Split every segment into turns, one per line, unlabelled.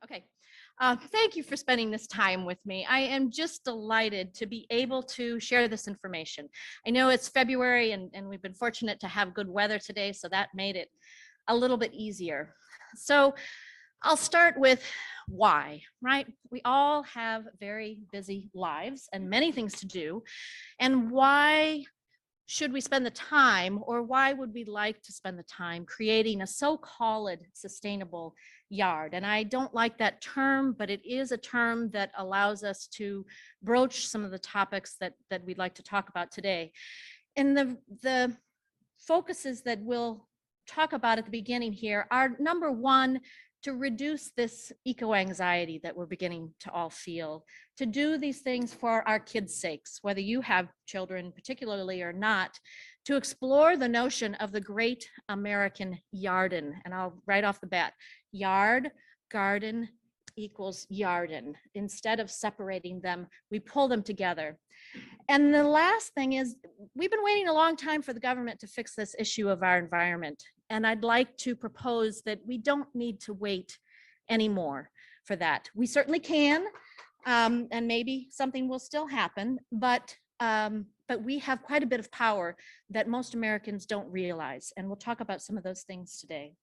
Okay. Thank you for spending this time with me. I am just delighted to be able to share this information. I know it's February and we've been fortunate to have good weather today, so that made it a little bit easier. So I'll start with why, right? We all have very busy lives and many things to do. And why should we spend the time, or why would we like to spend the time creating a so-called sustainable yard? And I don't like that term, but it is a term that allows us to broach some of the topics that we'd like to talk about today. And the focuses that we'll talk about at the beginning here are, number one, to reduce this eco-anxiety that we're beginning to all feel, to do these things for our kids' sakes, whether you have children particularly or not, to explore the notion of the great American yarden. And I'll right off the bat, yard, garden equals yarden. Instead of separating them, we pull them together. And the last thing is, we've been waiting a long time for the government to fix this issue of our environment. And I'd like to propose that we don't need to wait anymore for that. We certainly can, and maybe something will still happen, but we have quite a bit of power that most Americans don't realize. And we'll talk about some of those things today.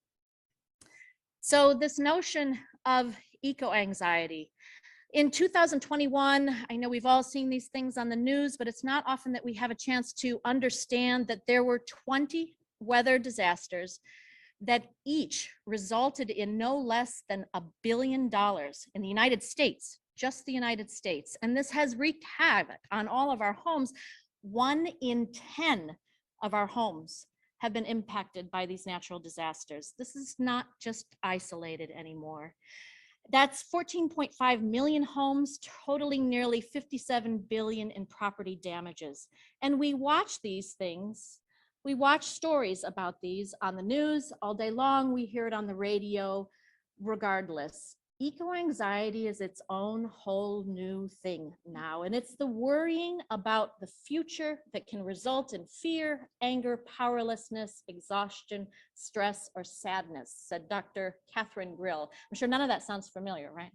So this notion of eco-anxiety. In 2021, I know we've all seen these things on the news, but it's not often that we have a chance to understand that there were 20 weather disasters that each resulted in no less than $1 billion in the United States, just the United States. And this has wreaked havoc on all of our homes. 1 in 10 of our homes have been impacted by these natural disasters. This is not just isolated anymore. That's 14.5 million homes, totaling nearly 57 billion in property damages. And we watch these things. We watch stories about these on the news all day long. We hear it on the radio, regardless. Eco-anxiety is its own whole new thing now, and it's the worrying about the future that can result in fear, anger, powerlessness, exhaustion, stress, or sadness, said Dr. Catherine Grill. I'm sure none of that sounds familiar, right?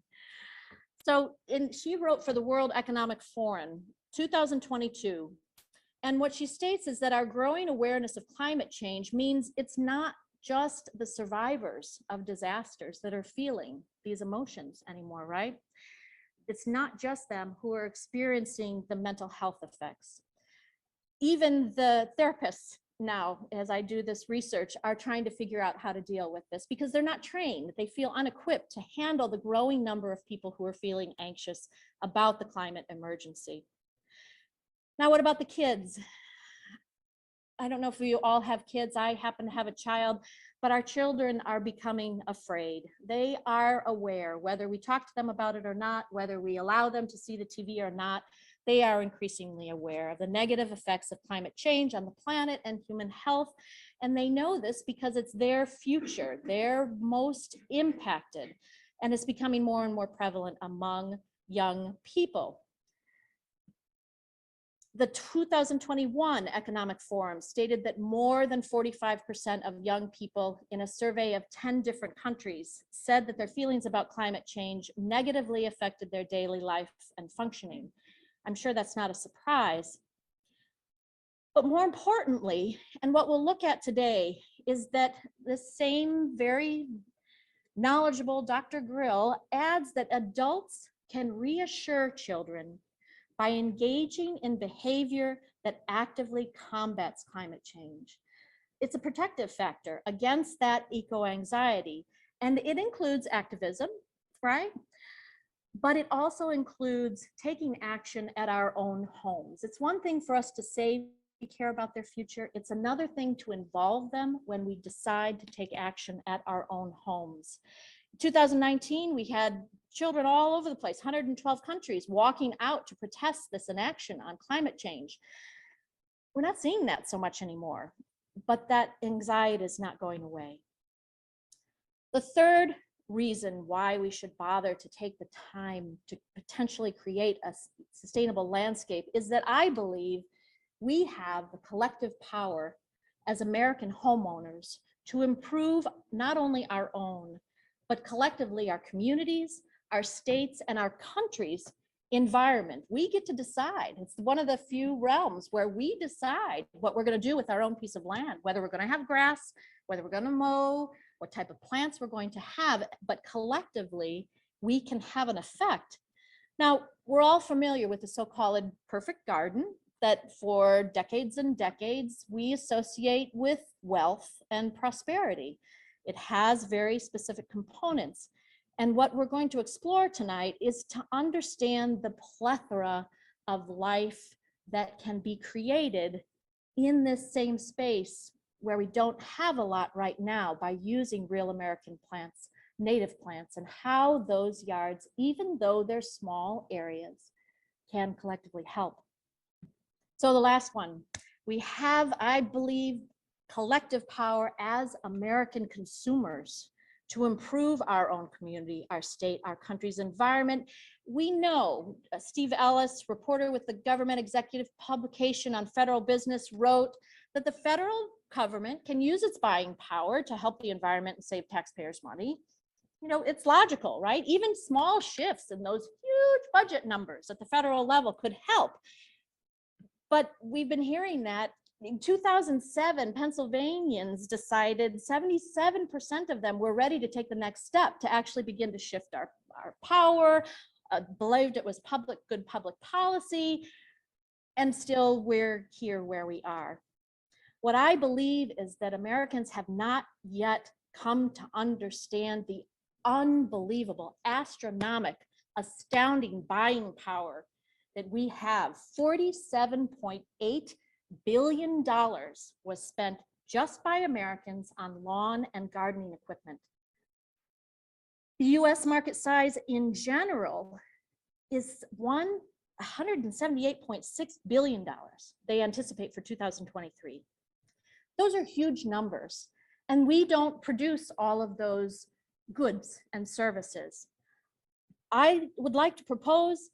So she wrote for the World Economic Forum, 2022, and what she states is that our growing awareness of climate change means it's not just the survivors of disasters that are feeling these emotions anymore, right? It's not just them who are experiencing the mental health effects. Even the therapists now, as I do this research, are trying to figure out how to deal with this because they're not trained. They feel unequipped to handle the growing number of people who are feeling anxious about the climate emergency. Now, what about the kids? I don't know if you all have kids. I happen to have a child, but our children are becoming afraid. They are aware, whether we talk to them about it or not, whether we allow them to see the TV or not, they are increasingly aware of the negative effects of climate change on the planet and human health. And they know this because it's their future. They're most impacted, and it's becoming more and more prevalent among young people. The 2021 Economic Forum stated that more than 45% of young people in a survey of 10 different countries said that their feelings about climate change negatively affected their daily life and functioning. I'm sure that's not a surprise. But more importantly, and what we'll look at today, is that this same very knowledgeable Dr. Grill adds that adults can reassure children by engaging in behavior that actively combats climate change. It's a protective factor against that eco-anxiety, and it includes activism, right? But it also includes taking action at our own homes. It's one thing for us to say we care about their future. It's another thing to involve them when we decide to take action at our own homes. 2019, we had children all over the place, 112 countries walking out to protest this inaction on climate change. We're not seeing that so much anymore, but that anxiety is not going away. The third reason why we should bother to take the time to potentially create a sustainable landscape is that I believe we have the collective power as American homeowners to improve not only our own, but collectively our communities, our states, and our countries' environment. We get to decide. It's one of the few realms where we decide what we're going to do with our own piece of land, whether we're going to have grass, whether we're going to mow, what type of plants we're going to have, but collectively we can have an effect. Now, we're all familiar with the so-called perfect garden that for decades and decades we associate with wealth and prosperity. It has very specific components. And what we're going to explore tonight is to understand the plethora of life that can be created in this same space where we don't have a lot right now by using real American plants, native plants, and how those yards, even though they're small areas, can collectively help. So the last one, we have, I believe, collective power as American consumers to improve our own community, our state, our country's environment. We know, Steve Ellis, reporter with the Government Executive Publication on Federal Business, wrote that the federal government can use its buying power to help the environment and save taxpayers' money. You know, it's logical, right? Even small shifts in those huge budget numbers at the federal level could help. But we've been hearing that in 2007, Pennsylvanians decided 77% of them were ready to take the next step to actually begin to shift our power, believed it was good public policy, and still we're here where we are. What I believe is that Americans have not yet come to understand the unbelievable, astronomical, astounding buying power that we have. $47.8 billion was spent just by Americans on lawn and gardening equipment. The US market size in general is $178.6 billion they anticipate for 2023. Those are huge numbers, and we don't produce all of those goods and services. I would like to propose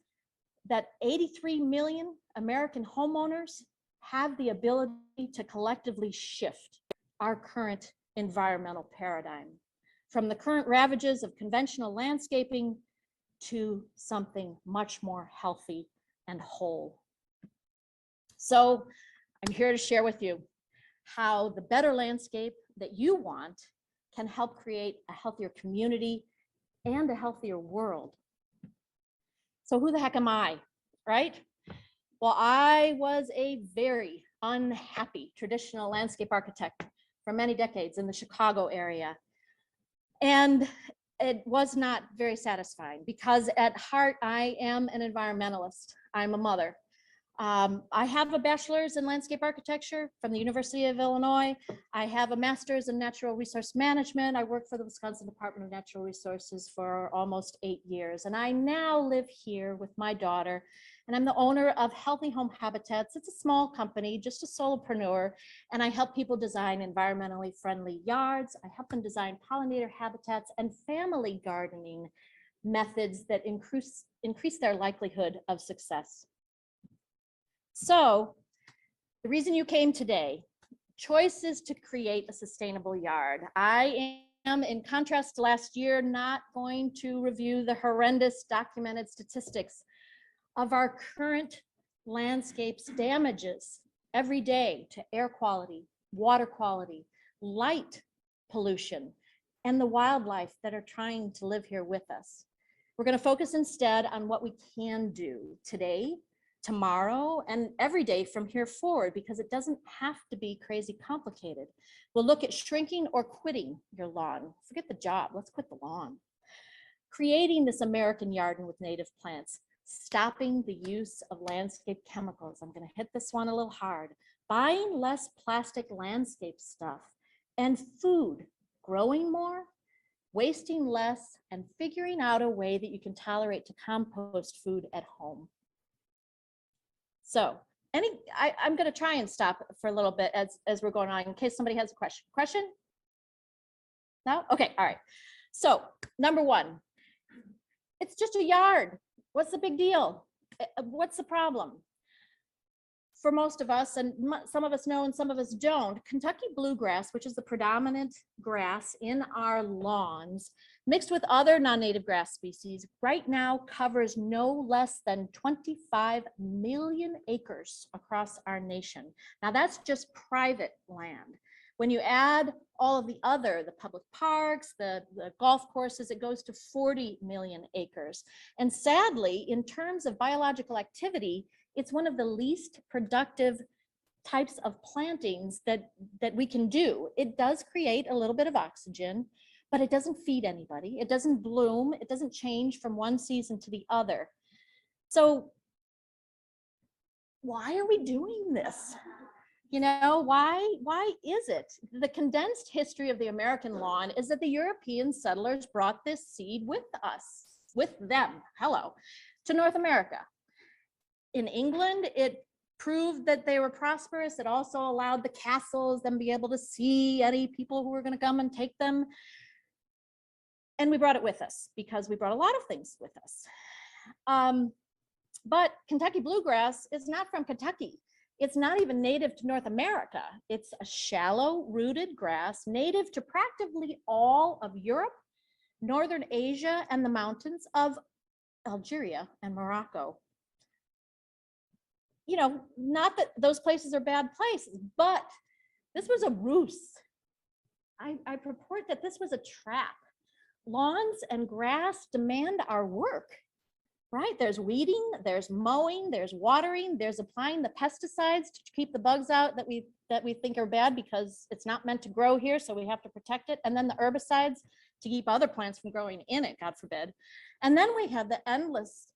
that 83 million American homeowners have the ability to collectively shift our current environmental paradigm from the current ravages of conventional landscaping to something much more healthy and whole. So I'm here to share with you how the better landscape that you want can help create a healthier community and a healthier world. So who the heck am I, right? Well, I was a very unhappy traditional landscape architect for many decades in the Chicago area. And it was not very satisfying because at heart, I am an environmentalist. I'm a mother. I have a bachelor's in landscape architecture from the University of Illinois. I have a master's in natural resource management. I worked for the Wisconsin Department of Natural Resources for almost 8 years. And I now live here with my daughter, and I'm the owner of Healthy Home Habitats. It's a small company, just a solopreneur, and I help people design environmentally friendly yards. I help them design pollinator habitats and family gardening methods that increase their likelihood of success. So the reason you came today, choice is to create a sustainable yard. I am, in contrast to last year, not going to review the horrendous documented statistics of our current landscape's damages every day to air quality, water quality, light pollution, and the wildlife that are trying to live here with us. We're going to focus instead on what we can do today, tomorrow, and every day from here forward, because it doesn't have to be crazy complicated. We'll look at shrinking or quitting your lawn. Forget the job, let's quit the lawn. Creating this American garden with native plants, stopping the use of landscape chemicals. I'm going to hit this one a little hard. Buying less plastic landscape stuff, and food, growing more, wasting less, and figuring out a way that you can tolerate to compost food at home. So I'm going to try and stop for a little bit as we're going on in case somebody has a question. Question? No? Okay, all right. So number one, it's just a yard. What's the big deal? What's the problem? for most of us, and some of us know and some of us don't, Kentucky bluegrass, which is the predominant grass in our lawns, mixed with other non-native grass species, right now covers no less than 25 million acres across our nation. Now that's just private land. When you add all of the other, the public parks, the golf courses, it goes to 40 million acres. And sadly, in terms of biological activity, it's one of the least productive types of plantings that we can do. It does create a little bit of oxygen, but it doesn't feed anybody. It doesn't bloom. It doesn't change from one season to the other. So why are we doing this? You know, why is it? The condensed history of the American lawn is that the European settlers brought this seed with them, to North America. In England, it proved that they were prosperous. It also allowed the castles them be able to see any people who were going to come and take them. And we brought it with us because we brought a lot of things with us. But Kentucky bluegrass is not from Kentucky. It's not even native to North America. It's a shallow rooted grass native to practically all of Europe, Northern Asia, and the mountains of Algeria and Morocco. You know, not that those places are bad places, but this was a ruse. I purport that this was a trap. Lawns and grass demand our work, right? There's weeding, there's mowing, there's watering, there's applying the pesticides to keep the bugs out that we think are bad because it's not meant to grow here, so we have to protect it. And then the herbicides to keep other plants from growing in it, God forbid. And then we have the endless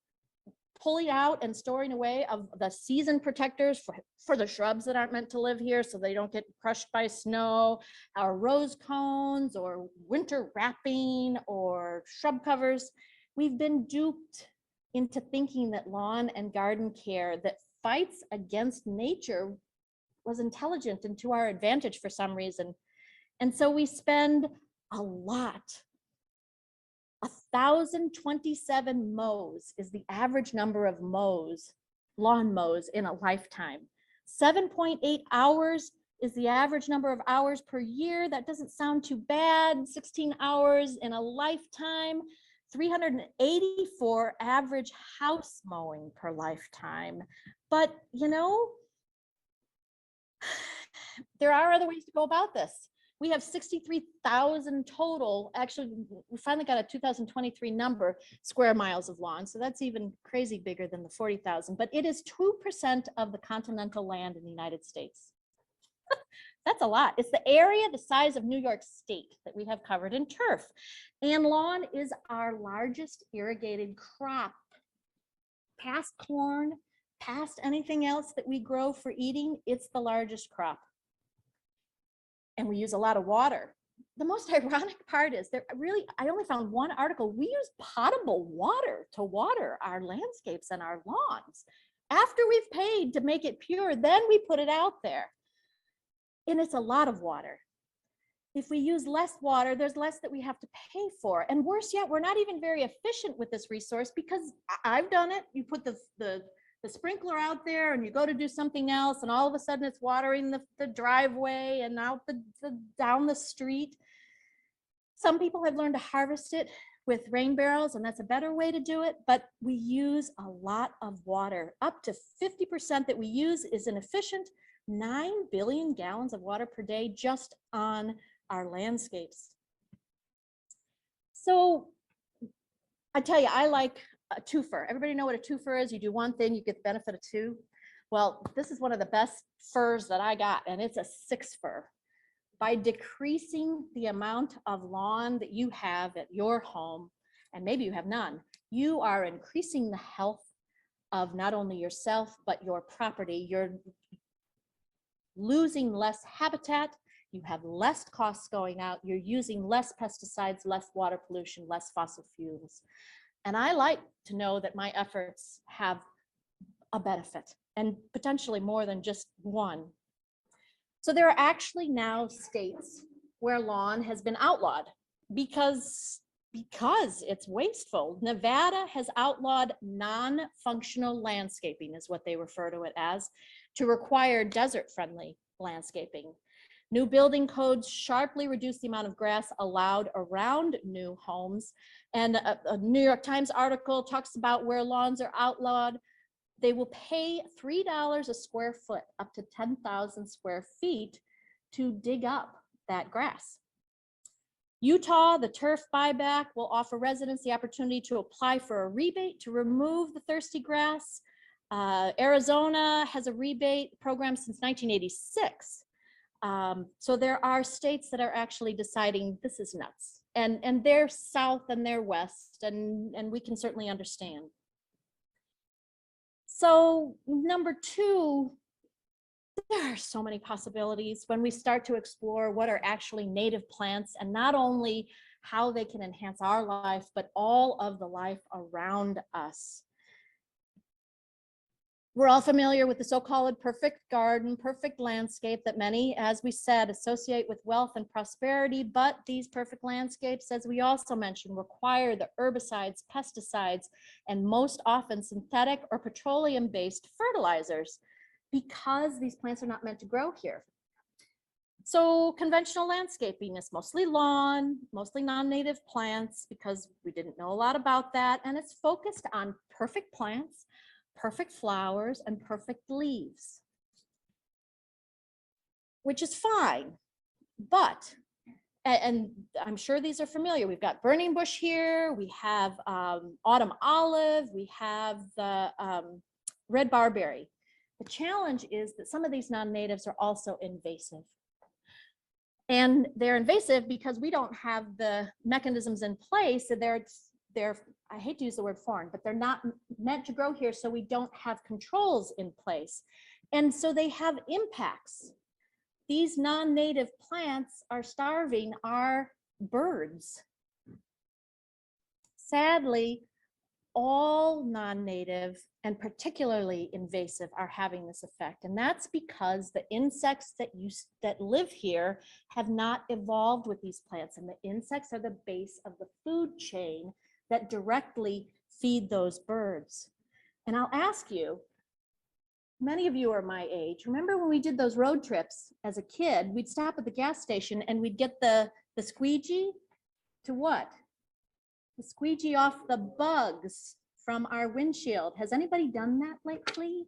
pulling out and storing away of the season protectors for the shrubs that aren't meant to live here so they don't get crushed by snow, our rose cones or winter wrapping or shrub covers. We've been duped into thinking that lawn and garden care that fights against nature was intelligent and to our advantage for some reason. And so we spend a lot. 1,027 mows is the average number of lawn mows in a lifetime. 7.8 hours is the average number of hours per year. That doesn't sound too bad. 16 hours in a lifetime. 384 average house mowing per lifetime. But, you know, there are other ways to go about this. We have 63,000 total, actually, we finally got a 2023 number, square miles of lawn. So that's even crazy bigger than the 40,000, but it is 2% of the continental land in the United States. That's a lot. It's the area the size of New York State that we have covered in turf. And lawn is our largest irrigated crop. Past corn, past anything else that we grow for eating, it's the largest crop. And we use a lot of water. The most ironic part is I only found one article. We use potable water to water our landscapes and our lawns. After we've paid to make it pure, then we put it out there. And it's a lot of water. If we use less water, there's less that we have to pay for. And worse yet, we're not even very efficient with this resource because I've done it. You put the sprinkler out there and you go to do something else and all of a sudden it's watering the driveway and out down the street. Some people have learned to harvest it with rain barrels and that's a better way to do it, but we use a lot of water. Up to 50% that we use is inefficient. 9 billion gallons of water per day just on our landscapes. So I tell you, I like a twofer. Everybody know what a twofer is? You do one thing, you get the benefit of two. Well, this is one of the best furs that I got, and it's a 6-fur. By decreasing the amount of lawn that you have at your home, and maybe you have none, you are increasing the health of not only yourself, but your property. You're losing less habitat, you have less costs going out, you're using less pesticides, less water pollution, less fossil fuels. And I like to know that my efforts have a benefit and potentially more than just one. So there are actually now states where lawn has been outlawed because it's wasteful. Nevada has outlawed non-functional landscaping is what they refer to it as. to require desert-friendly landscaping. New building codes sharply reduce the amount of grass allowed around new homes. And a New York Times article talks about where lawns are outlawed. They will pay $3 a square foot, up to 10,000 square feet, to dig up that grass. Utah, the turf buyback will offer residents the opportunity to apply for a rebate to remove the thirsty grass. Arizona has a rebate program since 1986. So there are states that are actually deciding this is nuts, and they're south and they're west, and we can certainly understand. So number two, there are so many possibilities when we start to explore what are actually native plants, and not only how they can enhance our life, but all of the life around us. We're all familiar with the so-called perfect garden, perfect landscape that many, as we said, associate with wealth and prosperity. But these perfect landscapes, as we also mentioned, require the herbicides, pesticides, and most often synthetic or petroleum-based fertilizers, because these plants are not meant to grow here. So conventional landscaping is mostly lawn, mostly non-native plants, because we didn't know a lot about that. And it's focused on perfect plants, perfect flowers, and perfect leaves, which is fine. But, and I'm sure these are familiar, we've got burning bush here, we have autumn olive, we have the red barberry. The challenge is that some of these non-natives are also invasive. And they're invasive because we don't have the mechanisms in place. So they're, I hate to use the word foreign, but they're not meant to grow here, so we don't have controls in place. And so they have impacts. These non-native plants are starving our birds. Sadly, all non-native and particularly invasive are having this effect. And that's because the insects that live here have not evolved with these plants. And the insects are the base of the food chain that directly feed those birds. And I'll ask you, many of you are my age. Remember when we did those road trips as a kid, we'd stop at the gas station and we'd get the squeegee to what? The squeegee off the bugs from our windshield. Has anybody done that lately?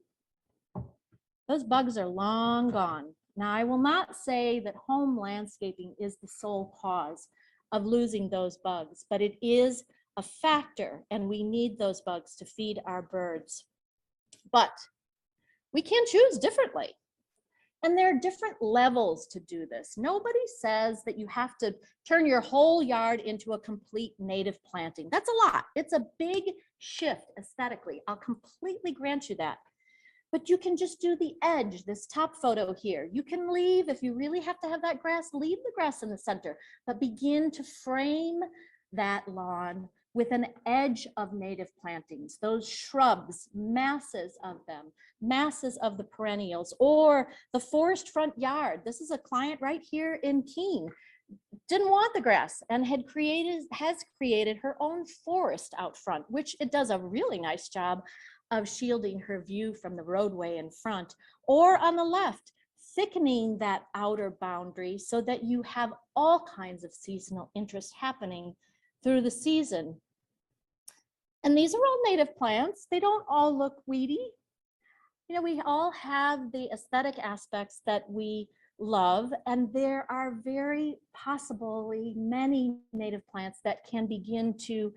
Those bugs are long gone. Now, I will not say that home landscaping is the sole cause of losing those bugs, but it is a factor, and we need those bugs to feed our birds. But we can choose differently. And there are different levels to do this. Nobody says that you have to turn your whole yard into a complete native planting. That's a lot. It's a big shift aesthetically. I'll completely grant you that. But you can just do the edge, this top photo here. You can leave, if you really have to have that grass, leave the grass in the center, but begin to frame that lawn with an edge of native plantings, those shrubs, masses of them, masses of the perennials, or the forest front yard. This is a client right here in Keene, didn't want the grass and has created her own forest out front, which it does a really nice job of shielding her view from the roadway in front. Or on the left, thickening that outer boundary so that you have all kinds of seasonal interest happening through the season. And these are all native plants. They don't all look weedy. You know, we all have the aesthetic aspects that we love, and there are very possibly many native plants that can begin to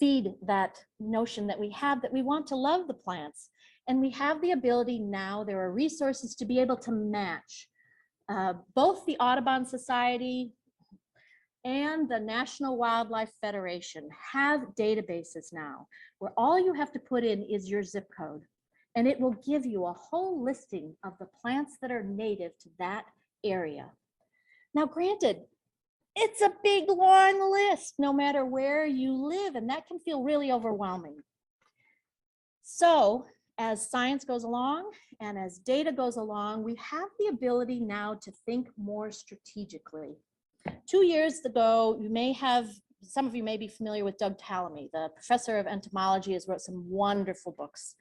feed that notion that we have, that we want to love the plants. And we have the ability now, there are resources to be able to match both the Audubon Society and the National Wildlife Federation have databases now where all you have to put in is your zip code, and it will give you a whole listing of the plants that are native to that area. Now, granted, it's a big, long list no matter where you live, and that can feel really overwhelming. So as science goes along and as data goes along, we have the ability now to think more strategically. 2 years ago, some of you may be familiar with Doug Tallamy, the professor of entomology, has wrote some wonderful books,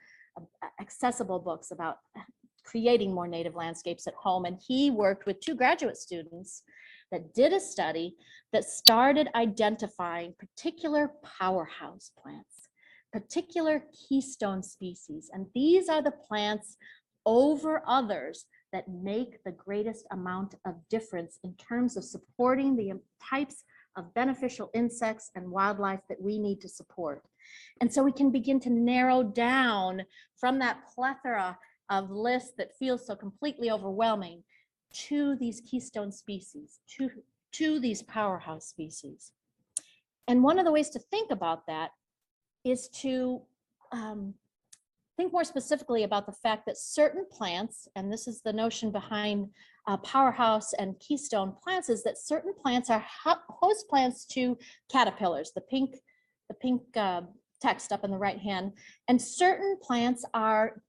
accessible books about creating more native landscapes at home. And he worked with 2 graduate students that did a study that started identifying particular powerhouse plants, particular keystone species. And these are the plants over others that make the greatest amount of difference in terms of supporting the types of beneficial insects and wildlife that we need to support. And so we can begin to narrow down from that plethora of lists that feels so completely overwhelming to these keystone species, to these powerhouse species. And one of the ways to think about that is to think more specifically about the fact that certain plants, and this is the notion behind powerhouse and keystone plants, is that certain plants are host plants to caterpillars, the pink text up in the right hand, and certain plants are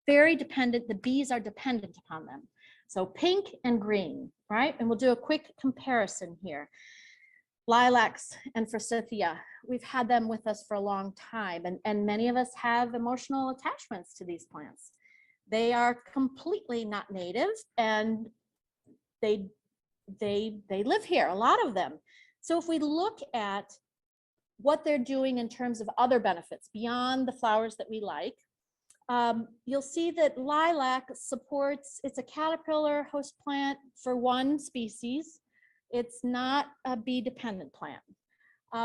very dependent, the bees are dependent upon them. So pink and green, right? And we'll do a quick comparison here. Lilacs and forsythia, we've had them with us for a long time, and many of us have emotional attachments to these plants. They are completely not native, and they live here, a lot of them. So if we look at what they're doing in terms of other benefits beyond the flowers that we like, you'll see that lilac supports, it's a caterpillar host plant for one species. It's not a bee dependent plant.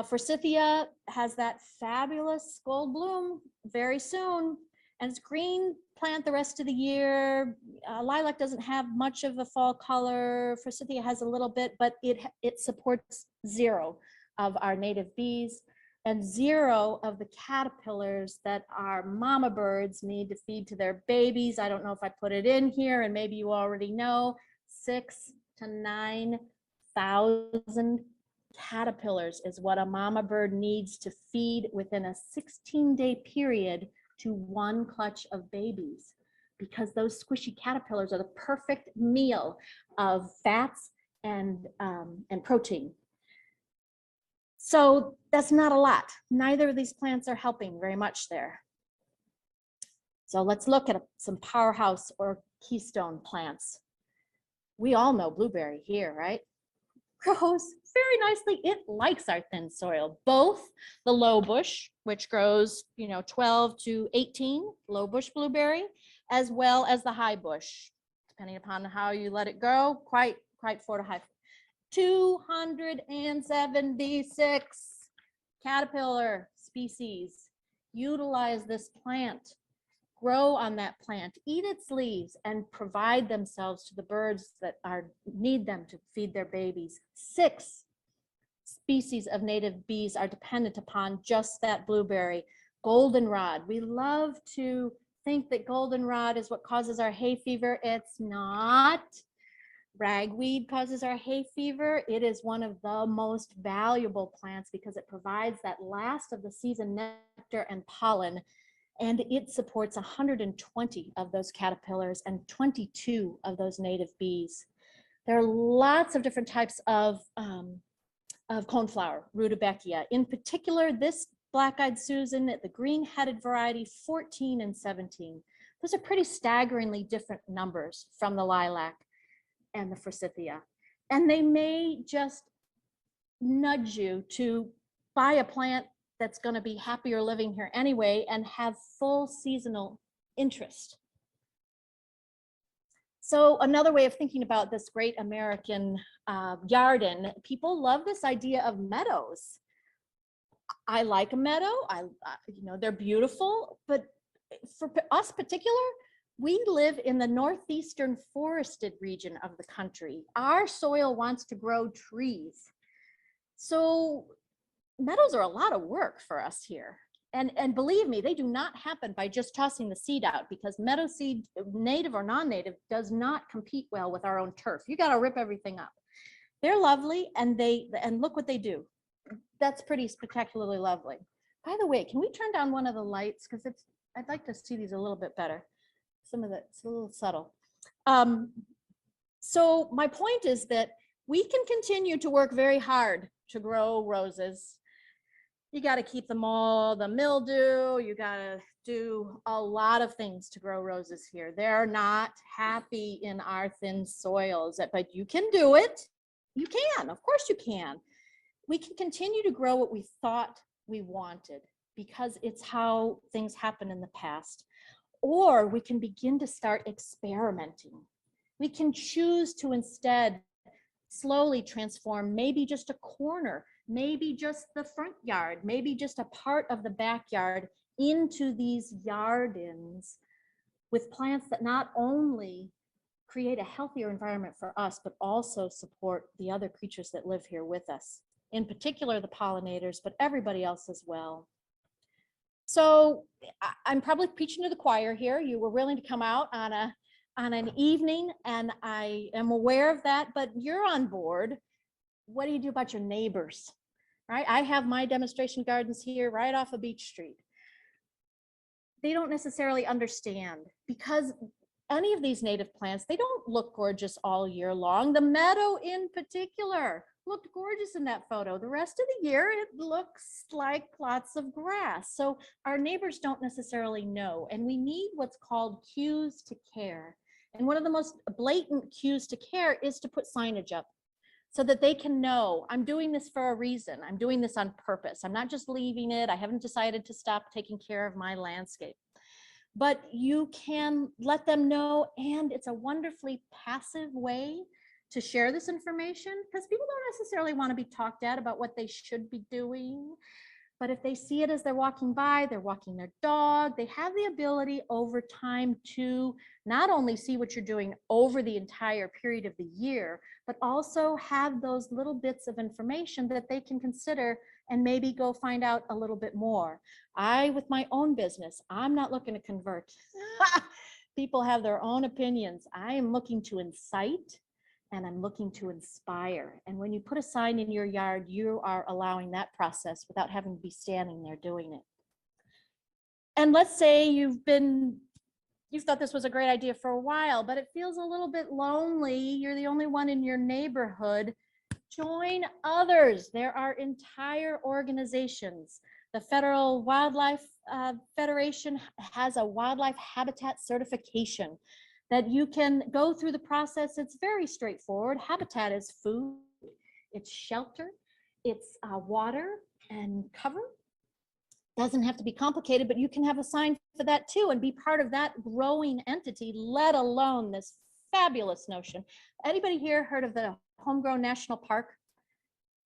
Forsythia has that fabulous gold bloom very soon, and it's green plant the rest of the year. Lilac doesn't have much of a fall color. Forsythia has a little bit, but it supports 0 of our native bees and 0 of the caterpillars that our mama birds need to feed to their babies. I don't know if I put it in here, and maybe you already know, 6,000 to 9,000 caterpillars is what a mama bird needs to feed within a 16-day period to 1 clutch of babies, because those squishy caterpillars are the perfect meal of fats and protein. So that's not a lot. Neither of these plants are helping very much there. So let's look at some powerhouse or keystone plants. We all know blueberry here, right? Grows very nicely. It likes our thin soil. Both the low bush, which grows, 12 to 18, low bush blueberry, as well as the high bush, depending upon how you let it grow, quite 4 to high. 276 caterpillar species utilize this plant, grow on that plant, eat its leaves, and provide themselves to the birds that need them to feed their babies. 6 species of native bees are dependent upon just that blueberry. Goldenrod, we love to think that goldenrod is what causes our hay fever. It's not. Ragweed causes our hay fever. It is one of the most valuable plants because it provides that last of the season nectar and pollen, and it supports 120 of those caterpillars and 22 of those native bees. There are lots of different types of coneflower, Rudbeckia. In particular, this black-eyed Susan, the green-headed variety, 14 and 17. Those are pretty staggeringly different numbers from the lilac and the forsythia. And they may just nudge you to buy a plant that's going to be happier living here anyway and have full seasonal interest. So another way of thinking about this great American garden, people love this idea of meadows. I like a meadow. They're beautiful, but for us particular, we live in the northeastern forested region of the country. Our soil wants to grow trees. So meadows are a lot of work for us here. And believe me, they do not happen by just tossing the seed out, because meadow seed, native or non-native, does not compete well with our own turf. You got to rip everything up. They're lovely, and look what they do. That's pretty spectacularly lovely. By the way, can we turn down one of the lights? Because I'd like to see these a little bit better. Some of it's a little subtle. So my point is that we can continue to work very hard to grow roses. You got to keep them all, the mildew, you got to do a lot of things to grow roses here. They're not happy in our thin soils, but you can do it. You can, of course you can. We can continue to grow what we thought we wanted because it's how things happen in the past. Or we can begin to start experimenting. We can choose to instead slowly transform maybe just a corner, maybe just the front yard, maybe just a part of the backyard into these yardins with plants that not only create a healthier environment for us, but also support the other creatures that live here with us, in particular the pollinators, but everybody else as well. So I'm probably preaching to the choir here. You were willing to come out on an evening, and I am aware of that, but you're on board. What do you do about your neighbors, right? I have my demonstration gardens here right off of Beach Street. They don't necessarily understand because any of these native plants, they don't look gorgeous all year long. The meadow in particular looked gorgeous in that photo. The rest of the year, it looks like plots of grass. So our neighbors don't necessarily know, and we need what's called cues to care. And one of the most blatant cues to care is to put signage up so that they can know, I'm doing this for a reason. I'm doing this on purpose. I'm not just leaving it. I haven't decided to stop taking care of my landscape. But you can let them know, and it's a wonderfully passive way to share this information because people don't necessarily want to be talked at about what they should be doing. But if they see it as they're walking by, they're walking their dog, they have the ability over time to not only see what you're doing over the entire period of the year, but also have those little bits of information that they can consider and maybe go find out a little bit more. With my own business, I'm not looking to convert. People have their own opinions. I am looking to incite, and I'm looking to inspire. And when you put a sign in your yard, you are allowing that process without having to be standing there doing it. And let's say you've thought this was a great idea for a while, but it feels a little bit lonely. You're the only one in your neighborhood. Join others. There are entire organizations. The Federal Wildlife Federation has a wildlife habitat certification that you can go through the process. It's very straightforward. Habitat is food, it's shelter, it's water and cover. Doesn't have to be complicated, but you can have a sign for that too and be part of that growing entity, let alone this fabulous notion. Anybody here heard of the Homegrown National Park?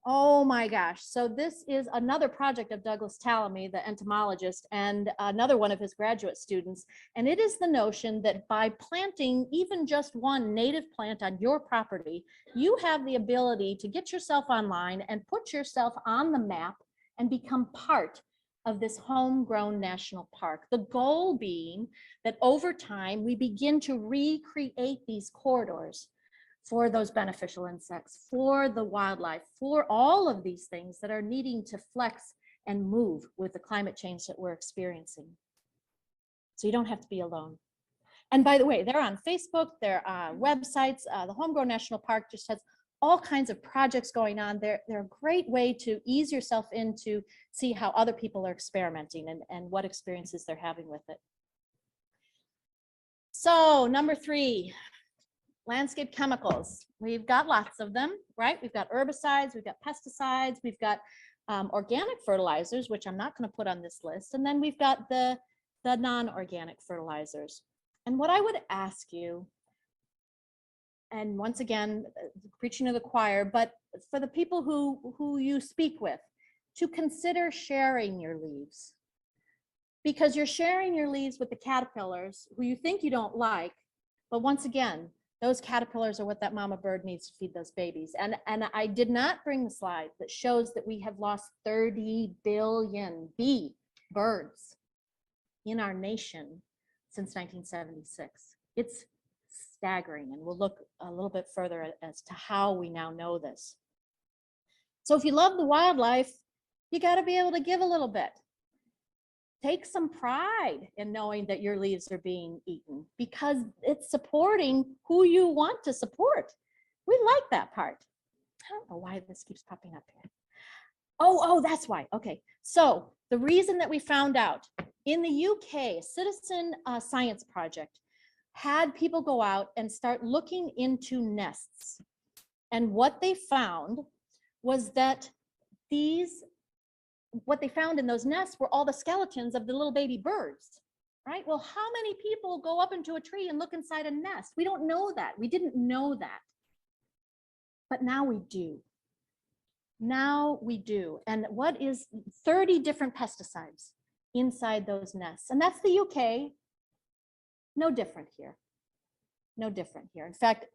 Oh my gosh. So this is another project of Douglas Tallamy, the entomologist, and another one of his graduate students. And it is the notion that by planting even just one native plant on your property, you have the ability to get yourself online and put yourself on the map and become part of this homegrown national park. The goal being that over time, we begin to recreate these corridors for those beneficial insects, for the wildlife, for all of these things that are needing to flex and move with the climate change that we're experiencing. So you don't have to be alone. And by the way, they're on Facebook, they're on websites. The Homegrown National Park just has all kinds of projects going on. They're a great way to ease yourself in to see how other people are experimenting and what experiences they're having with it. So number 3, landscape chemicals. We've got lots of them, right? We've got herbicides, we've got pesticides, we've got organic fertilizers, which I'm not going to put on this list. And then we've got the non-organic fertilizers. And what I would ask you, and once again, preaching to the choir, but for the people who you speak with, to consider sharing your leaves. Because you're sharing your leaves with the caterpillars who you think you don't like, but once again, those caterpillars are what that mama bird needs to feed those babies. And I did not bring the slide that shows that we have lost 30 billion bee birds in our nation since 1976. It's staggering, and we'll look a little bit further as to how we now know this. So if you love the wildlife, you got to be able to give a little bit. Take some pride in knowing that your leaves are being eaten because it's supporting who you want to support. We like that part. I don't know why this keeps popping up here. Oh, that's why. Okay. So the reason that we found out in the UK, a citizen science project had people go out and start looking into nests. And what they found was that what they found in those nests were all the skeletons of the little baby birds, right? Well, how many people go up into a tree and look inside a nest? We don't know that. We didn't know that. But now we do. Now we do. And what is 30 different pesticides inside those nests? And that's the UK. No different here. No different here. In fact,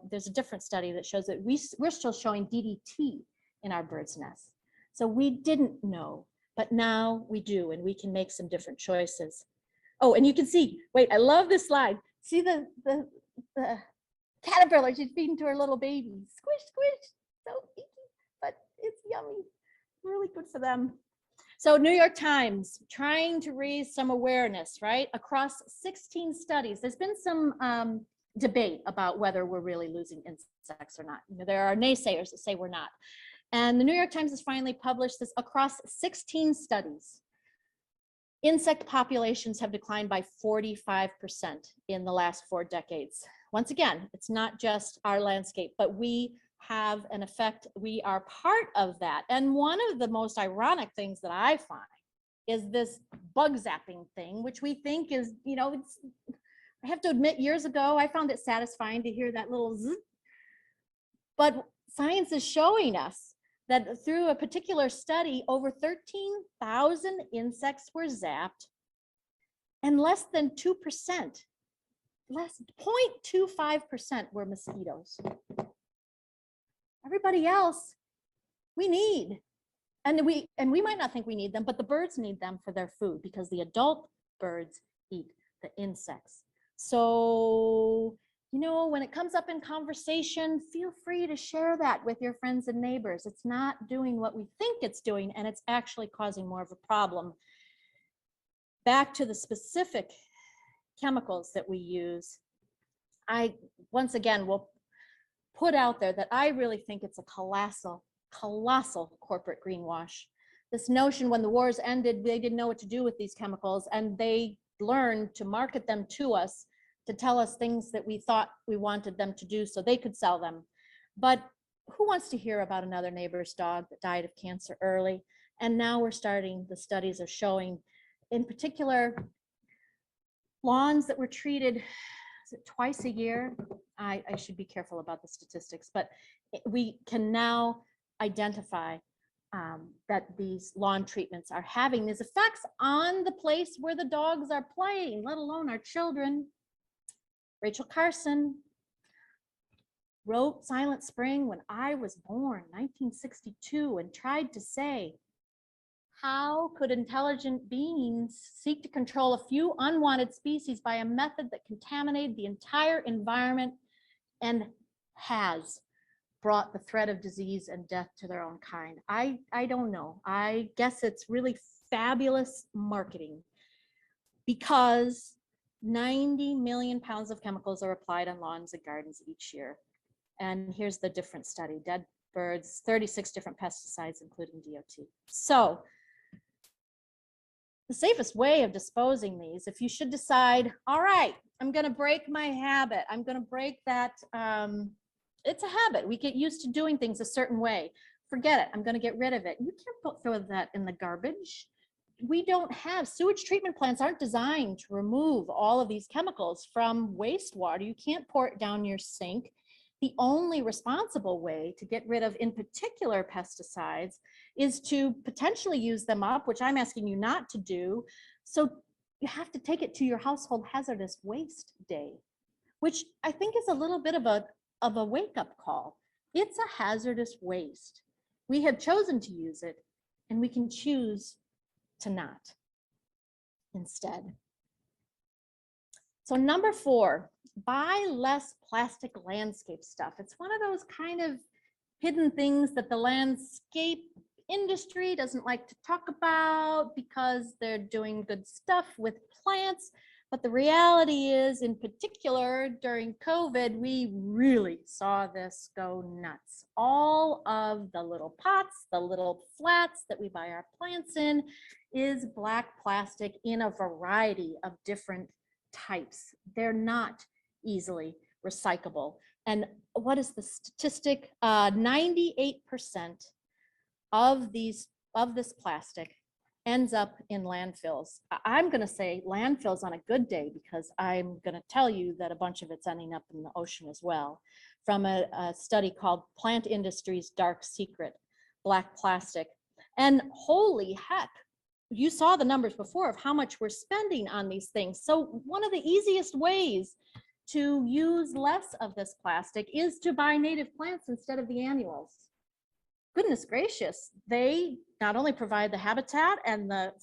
there's a different study that shows that we're still showing DDT in our birds' nests. So we didn't know, but now we do, and we can make some different choices. Oh, and you can see, wait, I love this slide. See the caterpillar, she's feeding to her little baby. Squish, squish, so icky, but it's yummy, really good for them. So New York Times, trying to raise some awareness, right? Across 16 studies, there's been some debate about whether we're really losing insects or not. You know, there are naysayers that say we're not. And the New York Times has finally published this across 16 studies. Insect populations have declined by 45% in the last 4 decades. Once again, it's not just our landscape, but we have an effect. We are part of that. And one of the most ironic things that I find is this bug zapping thing, which we think is, you know, I have to admit, years ago, I found it satisfying to hear that little zzz. But science is showing us that through a particular study, over 13,000 insects were zapped, and less than 2%, less 0.25% were mosquitoes. Everybody else, we need. And we might not think we need them, but the birds need them for their food because the adult birds eat the insects. So, you know, when it comes up in conversation, feel free to share that with your friends and neighbors. It's not doing what we think it's doing, and it's actually causing more of a problem. Back to the specific chemicals that we use, I, once again, will put out there that I really think it's a colossal corporate greenwash. This notion when the wars ended, they didn't know what to do with these chemicals, and they learned to market them to us, to tell us things that we thought we wanted them to do so they could sell them. But who wants to hear about another neighbor's dog that died of cancer early? And now we're starting, the studies are showing, in particular, lawns that were treated, is it twice a year? I should be careful about the statistics, but we can now identify that these lawn treatments are having these effects on the place where the dogs are playing, let alone our children. Rachel Carson wrote Silent Spring when I was born, 1962, and tried to say, how could intelligent beings seek to control a few unwanted species by a method that contaminated the entire environment and has brought the threat of disease and death to their own kind? I don't know. I guess it's really fabulous marketing, because 90 million pounds of chemicals are applied on lawns and gardens each year. And here's the different study: dead birds, 36 different pesticides, including DOT. So the safest way of disposing these, if you should decide, all right, I'm going to break my habit, I'm going to break that, it's a habit. We get used to doing things a certain way. Forget it. I'm going to get rid of it. You can't throw that in the garbage. We don't have, sewage treatment plants aren't designed to remove all of these chemicals from wastewater. You can't pour it down your sink. The only responsible way to get rid of, in particular, pesticides is to potentially use them up, which I'm asking you not to do. So you have to take it to your household hazardous waste day, which I think is a little bit of a wake-up call. It's a hazardous waste. We have chosen to use it, and we can choose to not instead. So number 4, buy less plastic landscape stuff. It's one of those kind of hidden things that the landscape industry doesn't like to talk about because they're doing good stuff with plants, But the reality is, in particular, during COVID, we really saw this go nuts. All of the little pots, the little flats that we buy our plants in, is black plastic in a variety of different types. They're not easily recyclable. And what is the statistic? 98% of this plastic ends up in landfills. I'm going to say landfills on a good day, because I'm going to tell you that a bunch of it's ending up in the ocean as well. From a study called Plant Industry's Dark Secret, Black Plastic. And holy heck, you saw the numbers before of how much we're spending on these things. So one of the easiest ways to use less of this plastic is to buy native plants instead of the annuals. Goodness gracious, they not only provide the habitat and the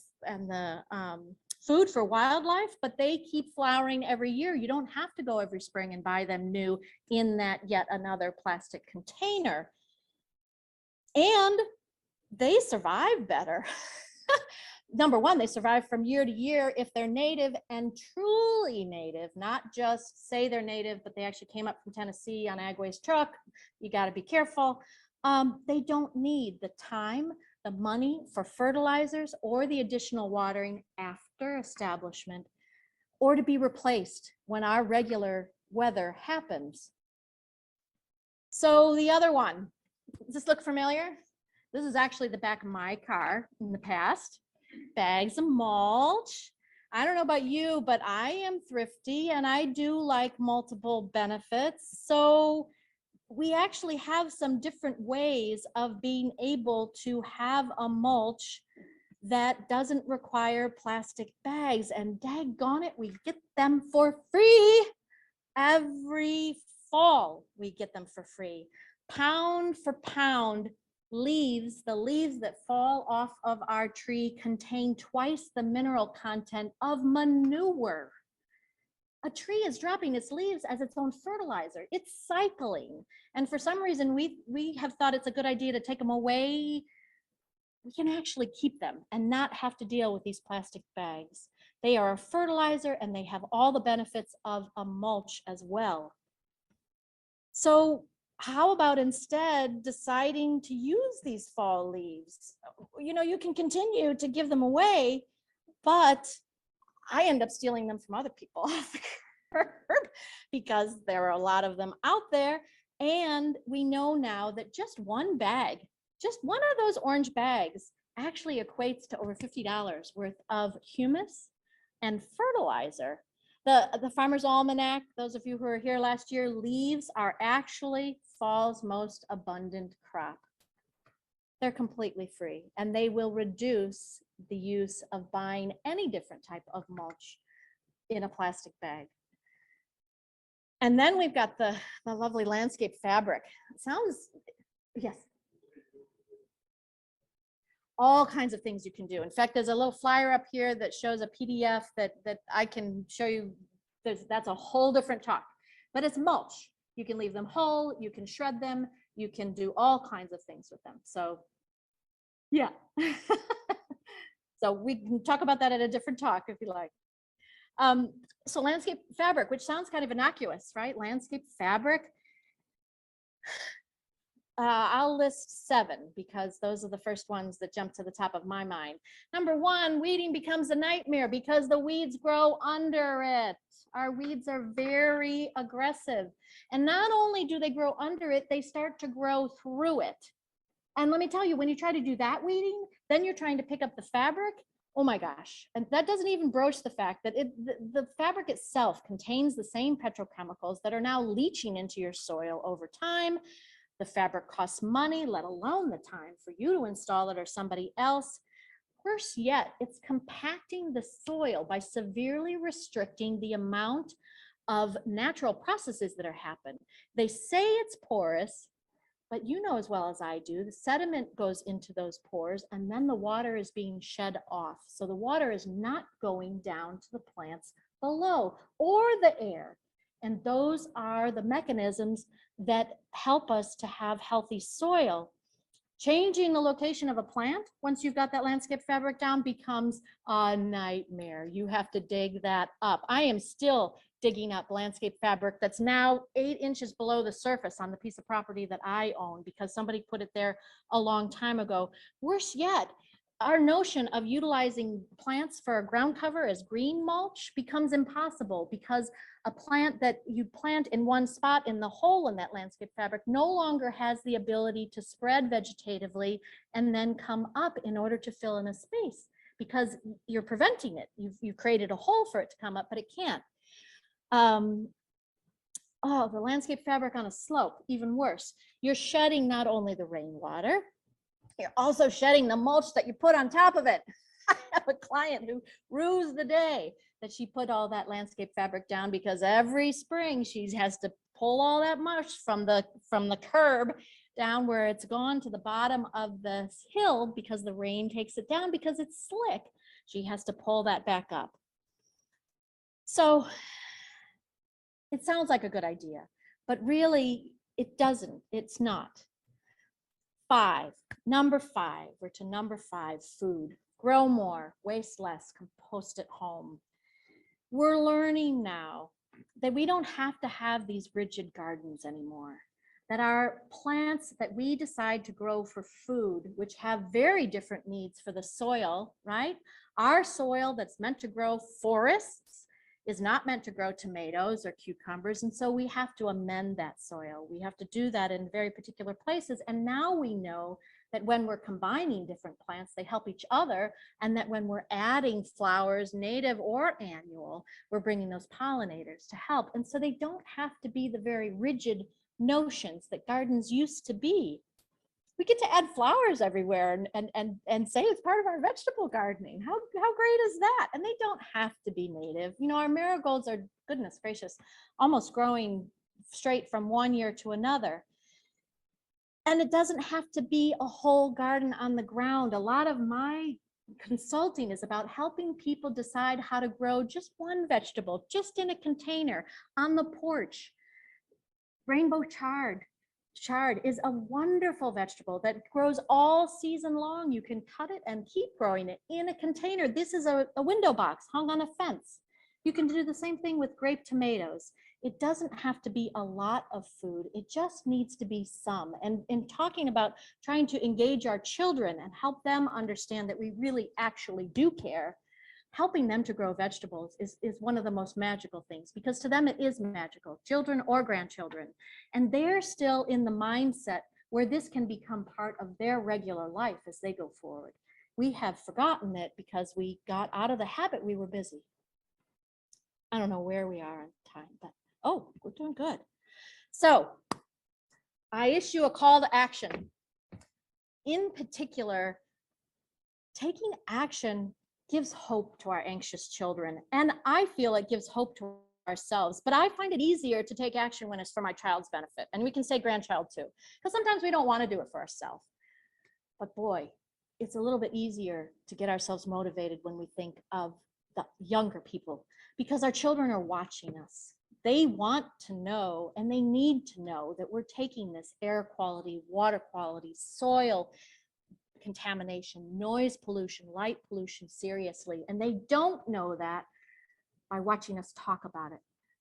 food for wildlife, but they keep flowering every year. You don't have to go every spring and buy them new in that yet another plastic container. And they survive better. Number one, they survive from year to year if they're native and truly native, not just say they're native, but they actually came up from Tennessee on Agway's truck. You got to be careful. They don't need the time, the money for fertilizers or the additional watering after establishment, or to be replaced when our regular weather happens. So the other one, does this look familiar? This is actually the back of my car in the past. Bags of mulch. I don't know about you, but I am thrifty and I do like multiple benefits. So we actually have some different ways of being able to have a mulch that doesn't require plastic bags, and daggone it, we get them for free. Every fall, we get them for free. Pound for pound, leaves, the leaves that fall off of our tree contain twice the mineral content of manure. A tree is dropping its leaves as its own fertilizer. It's cycling. And for some reason, we have thought it's a good idea to take them away. We can actually keep them and not have to deal with these plastic bags. They are a fertilizer and they have all the benefits of a mulch as well. So how about instead deciding to use these fall leaves? You know, you can continue to give them away, but I end up stealing them from other people off the curb because there are a lot of them out there. And we know now that just one bag, just one of those orange bags actually equates to over $50 worth of humus and fertilizer. The Farmer's Almanac, those of you who were here last year, leaves are actually fall's most abundant crop. They're completely free, and they will reduce the use of buying any different type of mulch in a plastic bag. And then we've got the lovely landscape fabric. It sounds, yes. All kinds of things you can do. In fact, there's a little flyer up here that shows a PDF that I can show you. That's a whole different talk, but it's mulch. You can leave them whole, you can shred them, you can do all kinds of things with them. So yeah. So we can talk about that at a different talk if you like. So landscape fabric, which sounds kind of innocuous, right? Landscape fabric. I'll list 7 because those are the first ones that jump to the top of my mind. Number 1, weeding becomes a nightmare because the weeds grow under it. Our weeds are very aggressive. And not only do they grow under it, they start to grow through it. And let me tell you, when you try to do that weeding, then you're trying to pick up the fabric. Oh my gosh. And that doesn't even broach the fact that the fabric itself contains the same petrochemicals that are now leaching into your soil over time. The fabric costs money, let alone the time for you to install it or somebody else. Worse yet, it's compacting the soil by severely restricting the amount of natural processes that are happening. They say it's porous, but you know as well as I do, the sediment goes into those pores and then the water is being shed off. So the water is not going down to the plants below or the air. And those are the mechanisms that help us to have healthy soil. Changing the location of a plant, once you've got that landscape fabric down, becomes a nightmare. You have to dig that up. I am still digging up landscape fabric that's now 8 inches below the surface on the piece of property that I own because somebody put it there a long time ago. Worse yet, our notion of utilizing plants for a ground cover as green mulch becomes impossible because a plant that you plant in one spot in the hole in that landscape fabric no longer has the ability to spread vegetatively and then come up in order to fill in a space because you're preventing it. You've created a hole for it to come up, but it can't. Oh, the landscape fabric on a slope, even worse. You're shedding not only the rainwater, you're also shedding the mulch that you put on top of it. I have a client who rues the day that she put all that landscape fabric down because every spring she has to pull all that mulch from the curb down where it's gone to the bottom of the hill because the rain takes it down because it's slick. She has to pull that back up. So it sounds like a good idea, but really it doesn't. It's not. Number 5, we're to number 5, food. Grow more, waste less, compost at home. We're learning now that we don't have to have these rigid gardens anymore, that our plants that we decide to grow for food, which have very different needs for the soil, right? Our soil that's meant to grow forests is not meant to grow tomatoes or cucumbers. And so we have to amend that soil. We have to do that in very particular places. And now we know that when we're combining different plants, they help each other. And that when we're adding flowers, native or annual, we're bringing those pollinators to help. And so they don't have to be the very rigid notions that gardens used to be. We get to add flowers everywhere and say it's part of our vegetable gardening. How great is that? And they don't have to be native. You know, our marigolds are, goodness gracious, almost growing straight from one year to another. And it doesn't have to be a whole garden on the ground. A lot of my consulting is about helping people decide how to grow just one vegetable, just in a container, on the porch. Rainbow chard is a wonderful vegetable that grows all season long. You can cut it and keep growing it in a container. This is a window box hung on a fence. You can do the same thing with grape tomatoes. It doesn't have to be a lot of food. It just needs to be some. And in talking about trying to engage our children and help them understand that we really actually do care, helping them to grow vegetables is one of the most magical things, because to them it is magical, children or grandchildren. And they're still in the mindset where this can become part of their regular life as they go forward. We have forgotten it because we got out of the habit. We were busy. I don't know where we are on time, but oh, we're doing good. So I issue a call to action. In particular, taking action gives hope to our anxious children. And I feel it gives hope to ourselves, but I find it easier to take action when it's for my child's benefit. And we can say grandchild too, because sometimes we don't want to do it for ourselves. But boy, it's a little bit easier to get ourselves motivated when we think of the younger people, because our children are watching us. They want to know, and they need to know, that we're taking this air quality, water quality, soil contamination, noise pollution, light pollution seriously. And they don't know that by watching us talk about it.